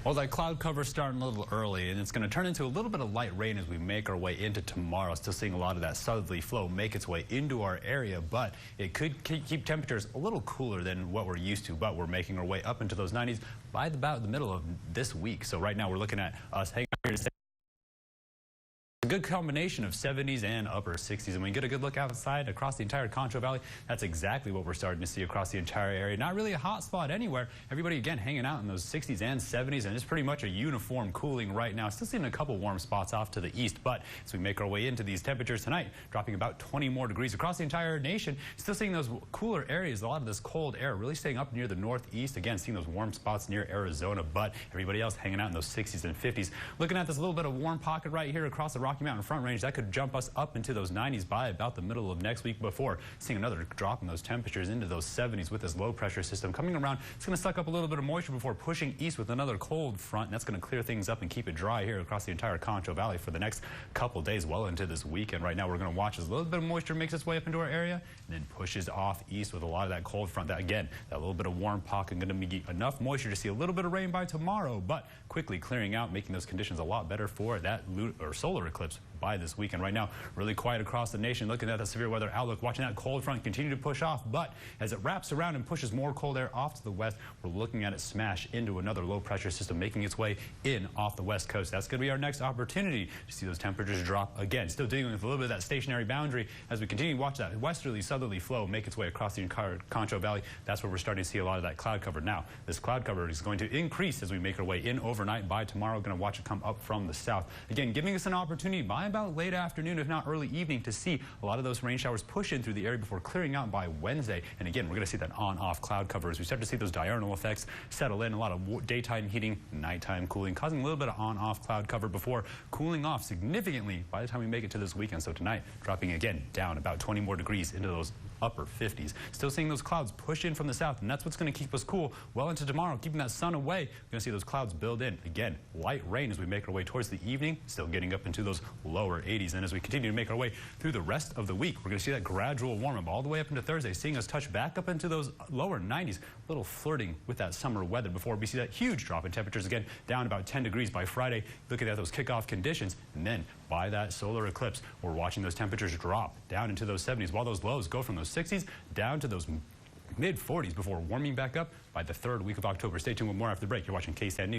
Well, that cloud cover starting a little early, and it's going to turn into a little bit of light rain as we make our way into tomorrow. Still seeing a lot of that southerly flow make its way into our area, but it could keep temperatures a little cooler than what we're used to. But we're making our way up into those 90s by about the middle of this week. So right now we're looking at us hanging out here to a good combination of 70s and upper 60s, and when you get a good look outside across the entire Concho Valley, that's exactly what we're starting to see across the entire area. Not really a hot spot anywhere. Everybody again hanging out in those 60s and 70s, and it's pretty much a uniform cooling right now. Still seeing a couple warm spots off to the east, but as we make our way into these temperatures tonight, dropping about 20 more degrees across the entire nation, still seeing those cooler areas. A lot of this cold air really staying up near the northeast. Again, seeing those warm spots near Arizona, but everybody else hanging out in those 60s and 50s. Looking at this little bit of warm pocket right here across the Rocky Mountain Front Range, that could jump us up into those 90s by about the middle of next week before seeing another drop in those temperatures into those 70s with this low pressure system coming around. It's going to suck up a little bit of moisture before pushing east with another cold front, and that's going to clear things up and keep it dry here across the entire Concho Valley for the next couple days, well into this weekend. Right now we're going to watch as a little bit of moisture makes its way up into our area and then pushes off east with a lot of that cold front. That again, that little bit of warm pocket going to be enough moisture to see a little bit of rain by tomorrow, but quickly clearing out, making those conditions a lot better for that solar eclipse by this weekend. Right now, really quiet across the nation. Looking at the severe weather outlook, watching that cold front continue to push off, but as it wraps around and pushes more cold air off to the west, we're looking at it smash into another low pressure system making its way in off the west coast. That's going to be our next opportunity to see those temperatures drop again. Still dealing with a little bit of that stationary boundary as we continue to watch that westerly southerly flow make its way across the entire Concho Valley. That's where we're starting to see a lot of that cloud cover. Now, this cloud cover is going to increase as we make our way in overnight. By tomorrow, we're going to watch it come up from the south. Again, giving us an opportunity by about late afternoon, if not early evening, to see a lot of those rain showers push in through the area before clearing out by Wednesday. And again, we're going to see that on-off cloud cover as we start to see those diurnal effects settle in. A lot of daytime heating, nighttime cooling, causing a little bit of on-off cloud cover before cooling off significantly by the time we make it to this weekend. So tonight, dropping again down about 20 more degrees into those upper 50s. Still seeing those clouds push in from the south, and that's what's going to keep us cool well into tomorrow, keeping that sun away. We're going to see those clouds build in. Again, light rain as we make our way towards the evening, still getting up into those lower 80s. And as we continue to make our way through the rest of the week, we're going to see that gradual warm up all the way up into Thursday, seeing us touch back up into those lower 90s, a little flirting with that summer weather before we see that huge drop in temperatures again, down about 10 degrees by Friday. Looking at those kickoff conditions, and then by that solar eclipse, we're watching those temperatures drop down into those 70s, while those lows go from those 60s down to those mid 40s before warming back up by the third week of October. Stay tuned with more after the break. You're watching KSAN-TV.